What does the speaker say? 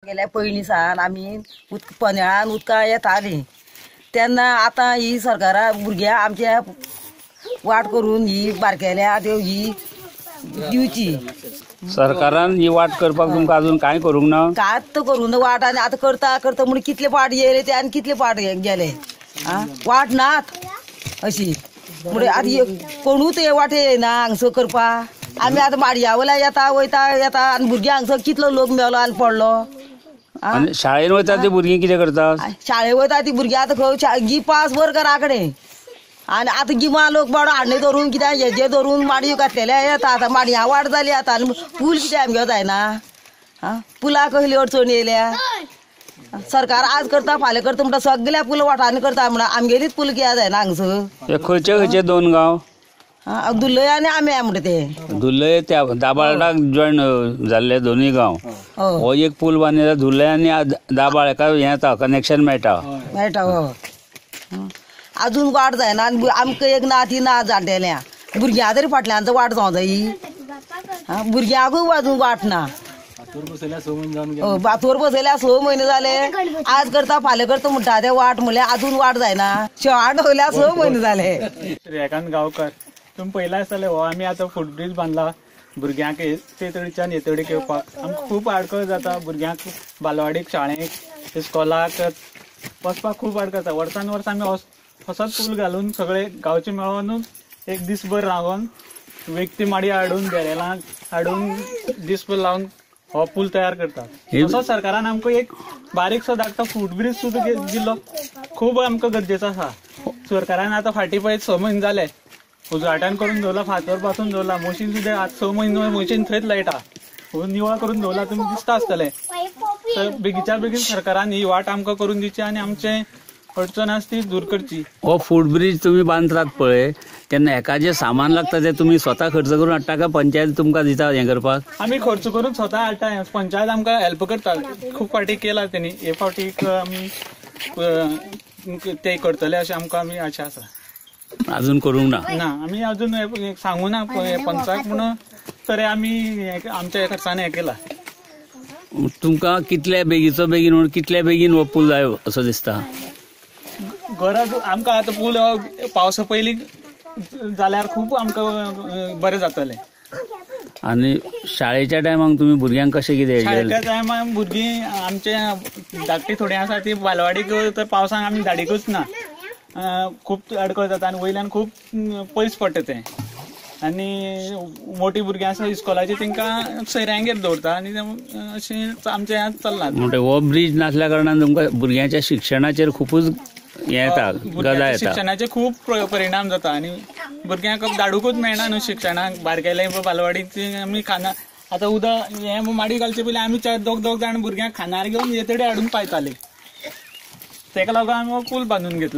गेल्या पयलीं सावन आमी पन्हाळ्यान उदका येतालीं तेन्ना आतां ही सरकारा भुरग्यां आमच्या वाट करून ही बारकेल्या ही दिवची। सरकारान ही वाट करपाक तुमकां अजून कांय करूंक ना? कांयच करूं ना वाट आनी आतां करता करता म्हणून कितले पाट येयले ते आनी कितले पाट गेले वाट नात अशी म्हणजे आतां कोणूच हे वाटे येना हांगसर करपाक। आमी आतां माडया वयल्या येता वयता येता आनी भुरगीं हांगसर कितलो लोक मेलो आनी पडलो। आनी शाळेन वयता ती भुरगीं कितें करतात? शाळें वयता ती भुरगीं आतां खंय गी पास वर करा कडेन आनी आतां गिमा लोक बाबडो हाडणे धरून कित्याक हेजे धरून माडयो घातलेले येता आतां माडया वाट जाली आतां आनी पूल कितें आमगे जायना पुलाक कसली अडचण येयल्या। सरकार आज करता फाल्यां करता म्हणटा सगळ्या पुल वाठारांनी करता म्हणटा आमगेलीच पुल कित्याक जायना हांगसर? खंयचे खंयचे दोन गांव? दुल्लय आनी आंब्या म्हणटा ते। दुल्लय त्या दाबाळाक जॉयन जाल्ले दोनूय गांव हो एक पूल बांदिल्लो दुल्लय आनी दाबाळ हेका हें येता कनेक्शन मेळटा अजून वाट जायना आनी आमकां एक ना ती ना जाण्टेल्या भुरग्यां तरी फाटल्यान वाट जावं जायी भुरग्यांकूय अजून वाट ना। बातोर बसयल्या 6 म्हयने जाले आज करता फाल्यां करता म्हणटा ते वाट म्हणल्यार अजून वाट जायना शेवाळ ठेवल्या 6 म्हयने जाले। श्रीकांत गांवकर तुम्ही पयला आसतले हो आमी आतां फुटब्रीज बांदला भुरग्यांक ते तरेच्यान हे तरेक येवपाक आमकां खूब आडखळ जाता। भुरग्यांक बालवाडीक शाळेक इस्कॉलाक वचपाक खूब आडखळ जाता। वर्सान वर्स आमी असोच पूल घालून सगळे गांवचे मेळोनूच एक दिसभर रावन व्यक्ती माडी हाडून बेरेलांक हाडून दिसभर लावन हो पूल तयार करता। असो सरकारान आमकां एक बारीकसो धाकटो फुटब्रीज सुद्दां दिल्लो खूब आमकां गरजेचो आसा। सरकारान आतां फाटीं पळय 6 म्हयने जाले उजवाटान करून दवरला फातर पासून दवरला मशीन सुद्दां आज 6 म्हयने मशीन थंयच लायता निवळ करून दवरला तुमकां दिसता आसतलें। तर बेगीच्या बेगीन सरकारान ही वाट आमकां करून दिवची आनी आमचे अडचण आसा ती दूर करची। हो फुटब्रीज तुम्ही बांदतात पळय तेन्ना हेका जे सामान लागता ते तुम्ही स्वता खर्च करून हाडटा काय पंचायत तुमकां दिता हें करपाक? आमी खर्च करून स्वता हाडटा पंचायत आमकां हेल्प करता खूब फावटी केला तेणी हे फावटी आमी ते करतले अशें आमकां आमी आशा आसा। अजून करूंक ना आमी अजून सांगू ना पंचायत म्हणून तरी आमी आमच्या खर्चान हें केला। तुमकां कितल्या बेगीचो बेगीन म्हणून कितल्या बेगीन हो पूल जायो असो दिसता? गरज आमकां आतां पूल पावसा पयलीं जाल्यार खूब आमकां बरें जातलें। आनी शाळेच्या टायमाक तुम्ही भुरग्यांक कशें कितें? शाळेच्या टायमार भुरगीं आमचे धाकटी थोडीं आसा ती बालवाडीक तर पावसाक आमी धाडिकूच ना खूब आडखळ जाता आनी वयल्यान खूब पयस पडटा तें आनी मोठी भुरगीं आसा इस्कॉलाची तांकां सयऱ्यांगेर दवरता आनी अशें आमचें चल्लां। म्हणजे हो ब्रीज नासल्या कारणान तुमकां भुरग्यांच्या शिक्षणाचेर खूबच येता गजा येता शिक्षणाचे खूब परिणाम जाता आनी भुरग्यांक धाडूकूच मेळना न्हू शिक्षणाक बारकेले बालवाडीक आमी खाना आतां उदक हें माडी घालचे पयलीं आमी दोग जाण भुरग्यांक खानार घेवन येतडे हाडून पायताले तेका लागून आमी पूल बांदून घेतला।